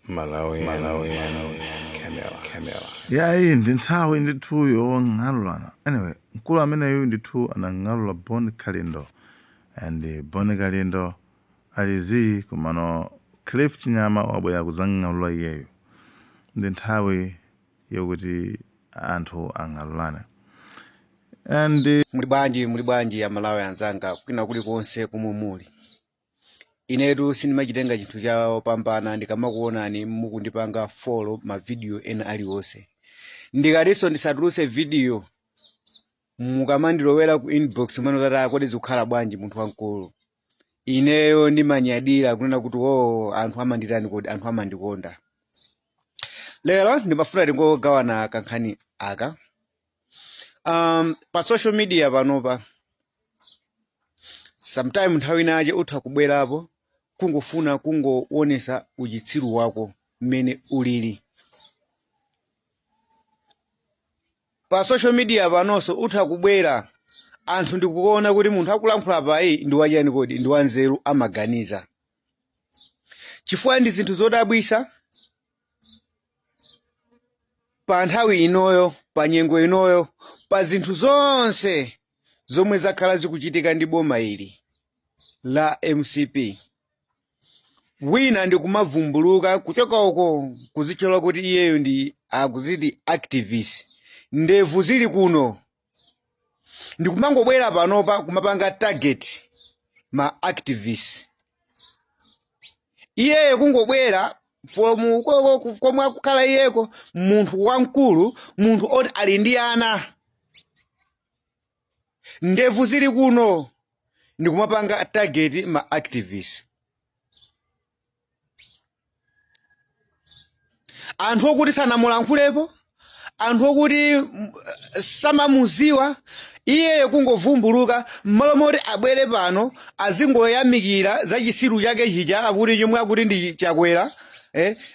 Malawi Camera. Yeah, ndi nthawi ndithu yong'alulana. Anyway, mkulu ameneyu ndithu anang'alula Boni Kalindo. And Boni Kalindo alizi kumano Cliff Chinyama wabwera kuzang'alula iyeyo. Ndi nthawi yokuti anthu ang'alulane. And muli bwanji ya Malawi anzanga kwina kulikonse kumumuli. Inetu sinimachitenga chinthu chawo pambana ndikamakuonani mukundipanga follow ma video ena aliwonse. Ndikatiso ndisatuluse video mukamandilowera ku inbox mwano tata kodi zikukhala bwanji munthu wankulu. Ineyo ndimanyadira kunena kuti anthu amanditani kodi anthu amandikonda. Lero ndimafuna tingogawana kankhani aka. Pa social media panopa sometime nthawi naje utha kubwerapo kungofuna kungoonesa uchitsiru wako mmene ulili. Pa social media panonso utha kubwera anthu ndikuona kuti munthu akulankhula payi ndi wachani kodi ndi wanzeru amaganiza. Chifukwa ndi zinthu zodabwisa pa nthawi inoyo pa nyengo inoyo pa zinthu zonse zomwe zakhala zikuchitika ndi boma ili la MCP. Wina ndi kumavumbuluka kuchoka uko kuzichola kuti iyeyo ndi akuziti activist. Ndevu zili kuno ndi kumangobwera panopa kumapanga target ma activist. Iyeyo kungobwera from ukoko komwe akukhala iyeko munthu wankulu, munthu oti ali ndi ana. Ndevu zili kuno ndi kumapanga target ma activist. Anthu okuti sanamulankhulepo, anthu okuti samamuziwa, iyeyo kungovumbuluka mmalo moti abwere pano azingoyamikira za chisiru chake chija akuti chomwe akuti ndi chakwera.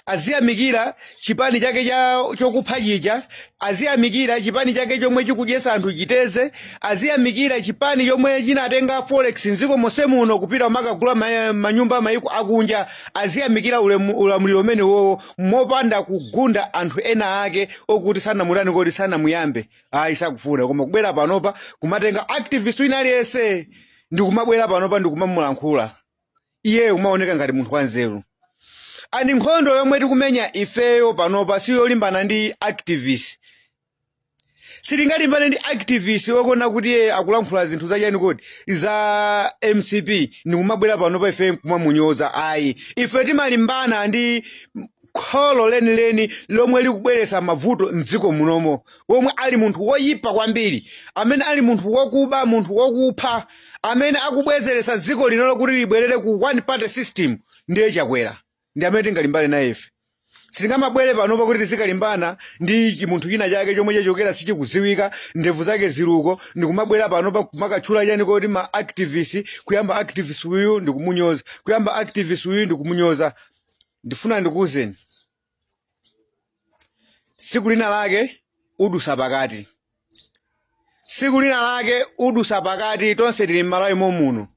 Aziyamikira chipani chake chokupha chija, aziyamikira chipani chake chomwe chikudyesa anthu chiteze, aziyamikira chipani chomwe chinatenga forex nziko monse muno kupita makagula manyumba mayiko akunja, aziyamikira ulamuliro umene wowo mopanda kugunda anthu ena ake okuti sanamutani kodi sanamuyambe. Ayi sakufuna koma kubwera panopa kumatenga activist wina aliyense ndi kumabwera panopa ndi kumamulankhula. Iye umaoneka ngati munthu wanzeru. Ani nkhondo yomwe tikumenya ifeyo panopa siyolimbana ndi activist. Sitingalimbane ndi activist wokona kuti akulankhula zinthu zachani kodi za MCP ndi kumabwera panopa ife kumamunyoza. Ayi ife timalimbana ndi kholo lenileni lomwe likubweresa mavuto mdziko munomo, womwe ali munthu woyipa kwambiri, amene ali munthu wokuba, munthu wokupha, amene akubwezeresa dziko lino lokuti libwerere ku one party system. Ndiye chakwera ndi amene tingalimbane naye ife. Sitingamabwere panopa kuti tizikalimbana ndi munthu china chake chomwe chachokera sichikuziwika, ndevu zake ziruko, ndi kumabwera panopa kumakatchula chani kodi ma activist, kuyamba activist uyu ndi kumunyoza, kuyamba activist uyu ndi kumunyoza. Ndifuna ndikuwuzeni siku lina lake udusa pakati. Siku lina lake udusa pakati, tonse tili m'Malawi muno.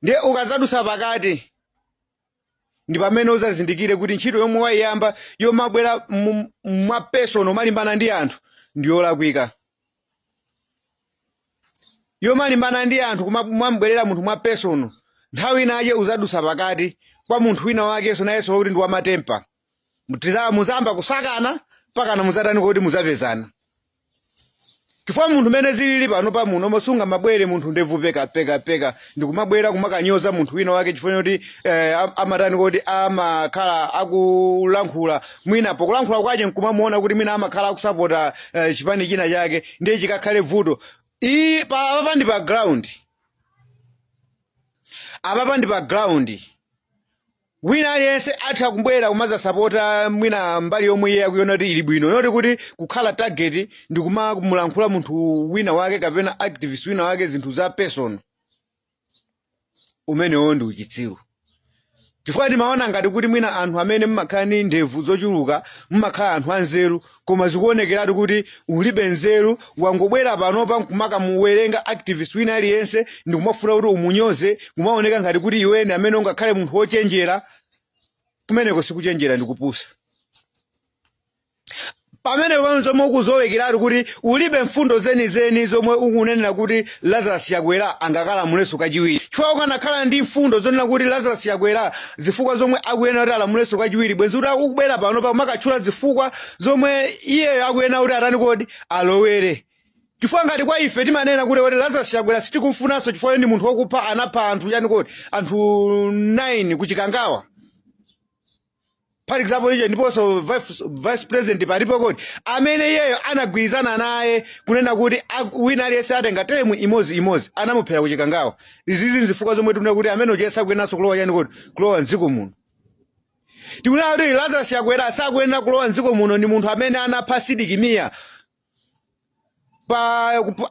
Ndiye ukazadusa pakati ndi pamene uzazindikire kuti ntchito yomwe wayiyamba yomabwera mwapesono malimbana ndi anthu ndi yolakwika. Yomalimbana ndi anthu kumabwerera munthu mwapesono nthawi inaje uzadusa pakati kwa munthu wina wakenso nayenso kuti ndi wamatempa. Muzamba kusakana pakana muzatani kodi muzapezana. Chifukwa munthu mene zilili panopa muno mosunga mabwere munthu ndevu peka ndi kumabwera kumakanyoza munthu wina wake chifukwa kuti amatani kodi amakhala akulankhula mwina pokulankhula kwaje nkumamuona kuti mwina amakhala akusapota chipani china chake ndiye chikakhale vuto. Apa ndi background. Apa ndi background. Wina aliyense atha kubwera kumaza sapota mwina mbali yomwe iye akuiona kuti ili bwino, noti kuti kukhala target ndi kumulankhula munthu wina wake kapena activist wina wake zinthu za person. Umenewo ndi uchitsiru. Chifukwa ndimaona ngati kuti mwina anthu amene mmakhala ndi ndevu zochuluka mmakhala anthu anzeru, koma zikuonekeratu kuti ulibe nzeru, wangobwera panopa kumakamuwerenga activist wina aliyense ndi kumafuna kuti umunyoze, kumaoneka ngati kuti iwe ndi amene ungakhale munthu wochenjera. kumeneko sikuchenjera ndikupusa pamene zomwe ukuzowekera kuti ulibe mfundo zenizeni zomwe ukunenera kuti Lazarus Chakwera angakalamulenso kachiwiri chifukwa ukanakhala ndi mfundo zonena kuti Lazarus Chakwera zifukwa zomwe akuyenera kuti alamulenso kachiwiri bwenzi kuti ukubwera pano pamakatchula zifukwa zomwe iyeyo akuyenera kuti atani kodi alowere chifukwa ngati kwa ife timanena kuti Lazarus Chakwera sitikumfunanso chifukwa ndi munthu wokupha anapha anthu yani kodi anthu 9 kuchikangawa. For example, iye ndiponso vice president palipo kodi amene iyeyo anagwirizana naye kunena kuti wina aliyense atenga teremu imodzi anamuphera kuchikangawa. Izi nzifukwa zomwe tikunena kuti amene uchesa kuyenanso kulowa yani kodi kulowa mdziko muno. Tikunena kuti Lazarus Chakwera sakuyenera kulowa mdziko muno ndi munthu amene anapha Sidikimiya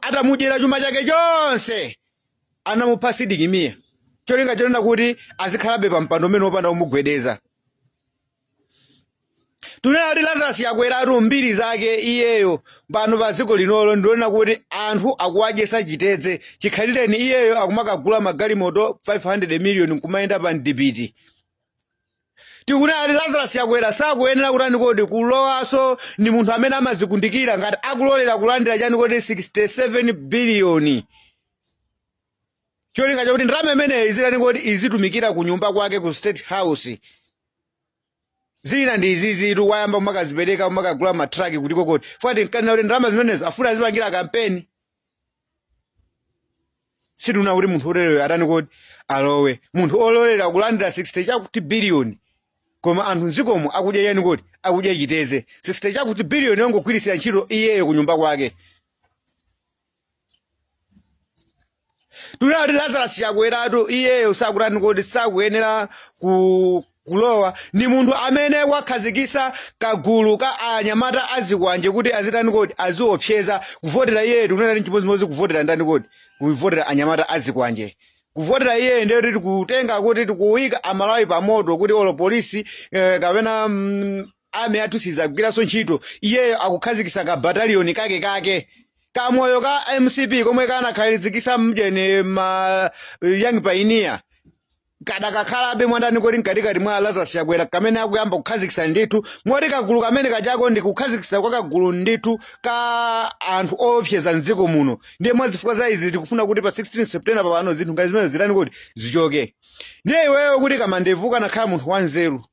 atamudyera chuma chake chonse anamupha Sidikimiya cholinga chonena kuti azikhalabe pa mpando umene wopanda kumugwedeza. Tunena kuti Lazarus Chakwera atu mbiri zake iyeyo pano pa dziko linolo ndionena kuti anthu akuwadyesa chitedze chikhalireni iyeyo akumakagula magalimoto 500 million nkumayenda pa ndipiti. Tikunena kuti Lazarus Chakwera sakuyenera kutani kodi kulowaso ndi munthu amene amazikundikira ngati akulolera kulandira chani kodi 67 billion. Cholinga chakuti ndalama imeneyi izitani kodi izitumikira ku nyumba kwake ku State House. Zina ndi izizitu wayamba umakazipereka umakagula matraki kuti kokoti. Fuati nkanena kuti ndalama zimenezo afuna azipangira kampeni. Situna kuti munthu otereyo atani kodi alowe. Munthu ololera kulandira 60 chakuti billion. Koma anthu nzikomo akudya yani kodi akudya chiteze 60 chakuti billion yongogwirisira ntchito iyeyo ku nyumba kwake. Tunena kuti Lazarus Chakwera iyeyo sakutani kodi sakuyenera kulowa ni munthu amene wakhazikisa kagulu ka anyamata azikwanje kuti azitani kodi aziopseza kuvotera iyeyo. Tikunena ndi chimodzimodzi kuvotera ndani kodi kuvotera anyamata azikwanje. Kuvotera iyeyo ndiyo kuti kutenga kuti tikuyika amalawi pa moto kuti olo polisi kapena ame athu sizagwiranso ntchito iyeyo akukhazikisa ka battalion kake kamoyo ka MCP komwe kanakhalizikisa mjene ma young pioneer kadakakhalabe mwandani kodi mkatikati mwa Lazarus Chakwera kamene akuyamba kukhazikisa ndithu moti kagulu kamene kachako ndi kukhazikisa kwa kagulu ndithu ka anthu opseza mdziko muno. Ndiye mwazifukwa za izi tikufuna kuti pa 16 September pano zinthu ngati zimene zitani kodi zichoke. Ndiye iweyo kuti kamandevu kanakhala munthu wanzeru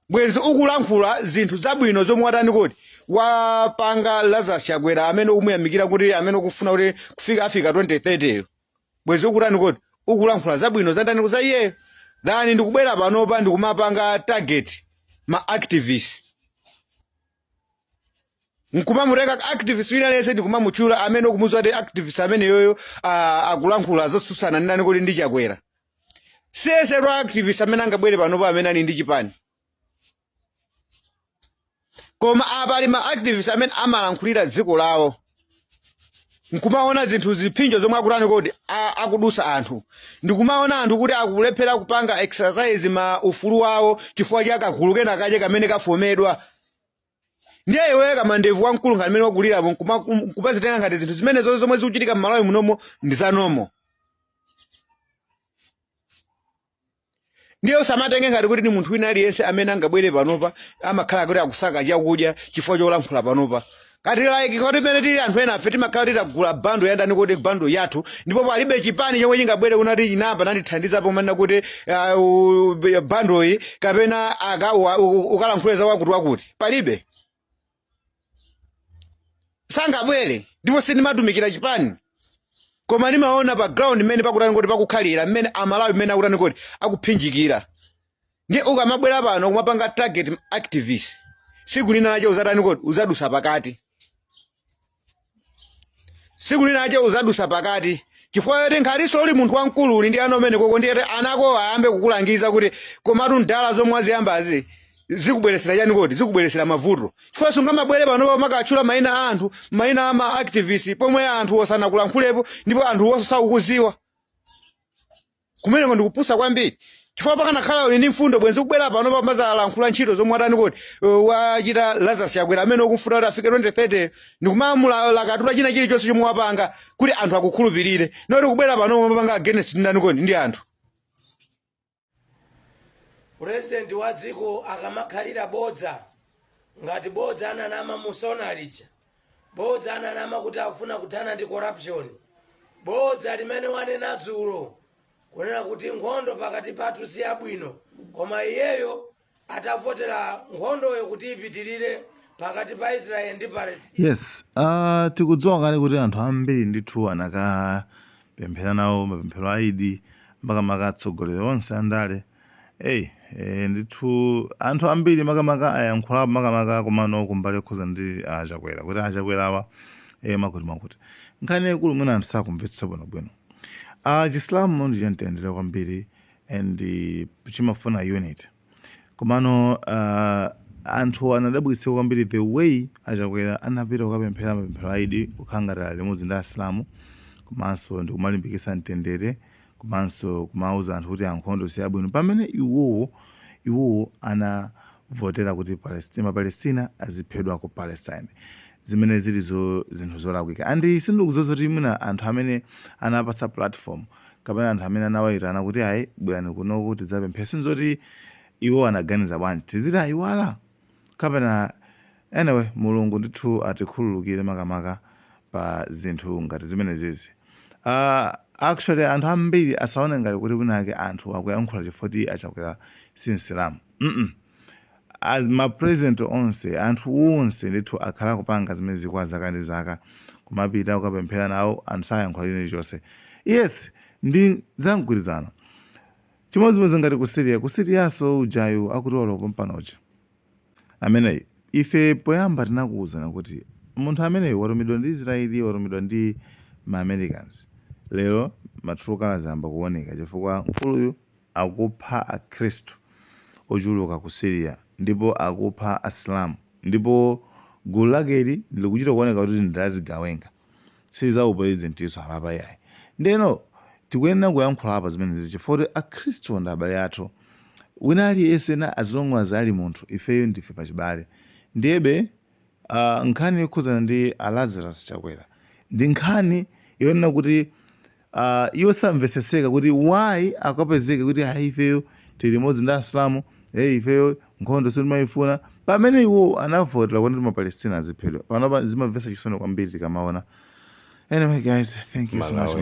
bwenzi ukulankhula zinthu zabwino zomwe watani kodi wapanga Lazarus Chakwera amene umuyamikira kuti amene ukufuna kuti kufika afika 2030 bwenzi ukutani kodi ukulankhula zabwino zandani kuza iyeyo dhani ndikubwera panopa ndikumapanga target ma activists nkumamutenga activist wina lese ndikumamuchula amene ukumuzwa kuti activist amene yoyo akulankhula zotsutsana ndani kodi ndi Chakwera. Sese ro activist amene angabwere panopa amene ali ndi chipani. Koma apali ma activist amene amalankhulira dziko lawo. Nkumaona zinthu ziphinjo zomwe akutani kodi akudusa anthu. Ndikumaona anthu kuti akulephera kupanga exercise ma ufulu wawo chifukwa cha kagulu kena kaje kamene kafomedwa. Ndiye iwe kamandevu wamkulu ngati amene wakulira kupazitenga ngati zinthu zimene zomwe zikuchitika m'Malawi munomo ndi zanomo. Ndiye usamatenge ngati kuti ni munthu wina aliyense amene angabwere panopa amakhala kuti akusaka chakudya chifukwa cholankhula panopa. Kati like kodi mene tili anthu ena afe timakhala titagula bando yandani kodi bando yathu ndipo palibe chipani chomwe chingabwere kunati chinamba nandithandizapo manena kuti bando iyi kapena ukalankhuleza wakuti palibe. Sangabwere ndipo sindimatumikira chipani. Koma ndimaona pa ground mmene pakutani kodi pakukhalira mmene amalawi mmene akutani kodi akuphinjikira. Ndiye ukamabwera pano kumapanga target activist siku lina aje uzatani kodi uzadusa pakati. Siku lina aje uzadusa pakati. Chifukwa yote nkhaliso uli munthu wamkulu ndi ano mmene koko ndiye anako ayambe kukulangiza kuti komatu ndala zomwe aziyambazi zikubweresera chani kodi zikubweresera mavuto. Chifukwa sungamabwere pano makatchula mayina a anthu mayina ama activist pomwe anthu osana kulankhulepo ndipo anthu osakukuziwa. Kumeneko ndikupusa kwambiri. Chifukwa pakanakhala uli ndi mfundo bwenzi kubwera pano pamazalankhula ntchito zomwe atani kodi wachita Lazarus Chakwera amene ukufuna kuti afike 2030 ndikumamulakatula china chilichonse chomwe wapanga kuti anthu akukhulupirire noti kubwera pano pamapanga against ndani kodi ndi anthu. purezidenti wa dziko akamakhalira bodza ngati bodza ananama musona licha bodza ananama kuti afuna kuthana ndi corruption bodza limene wanena dzulo kunena kuti nkhondo pakati pathu si yabwino koma iyeyo atavotera nkhondoyo kuti ipitirire pakati pa Israeli ndi Palestina. Yes, tikudziwa kale kuti anthu ambiri ndithu anakapemphera nawo mapemphero aidi makamaka atsogoleri onse andale. Ndithu anthu ambiri makamaka ayankhulapo makamaka komano kumbali okhuza ndi achakwera kuti achakwerawa makuti nkhani kuli mwina anthu sakumvetsa bwinobwino. Chisilamu ndi chamtendere kwambiri and chimafuna unity komano anthu anadabwitsa kwambiri the way achakwera anapita kukapemphera mapemphero aidi kukhangatira limodzi ndi asilamu komanso ndi kumalimbikitsa mtendere komanso kumauza anthu kuti ankhondo si abwino pamene iwowo anavotera kuti Palestina aziphedwa ku Palestine zimene zilizo zinthu zolakwika. Andi sindikuzoza kuti mwina anthu amene anapatsa platform kapena anthu amene anawayitana kuti ayi bwerani kuno kuti zapemphere sinzoti iwo anaganiza bwanji tiziti ayiwala kapena anyway mulungu ndithu atikhululukire makamaka pa zinthu ngati zimene zizi. Actually anthu ambiri asaone ngati kuti kunake anthu akuyankhula chifukwa achakwera si Msilamu. As ma president onse anthu onse ndithu akhala kupanga zimene zikwa zaka ndi zaka kumapita kukapemphera nawo anthu sayankhula chilichonse. Yes, ndi zamgwirizano chimodzimodzi ngati ku Syriaso ujayo akutola pompanoja ameneyi ife poyamba tinakuwuzana kuti munthu ameneyi watumidwa ndi Israeli watumidwa ndi ma Americans. Lero matuluka azamba kuoneka chifukwa mkuluyu akupha akhristu ochuluka ku Syria ndipo akupha asilamu ndipo gulu lakeli likuchita kuoneka kuti ndilazigawenga siza upurezidentiso apapa yayi. Ndeno tikuyenera kuyankhula apa zimene zizi chifukwa akhristu ndi abale athu wina aliyense na azilongo azali munthu ifeyo ndife pachibale. Ndiyebe nkhani yokhuzana ndi Lazarus Chakwera ndi nkhani yonena kuti iwo samveseseka kuti why akapezeka kuti ifeyo tili limodzi ndi asilamu ifeyo nkhondo sitimayifuna pamene iwo anavotera kuti Palestina aziphedwa panopa zimamvetsa chisoni kwambiri tikamaona. Anyway guys, thank you so much.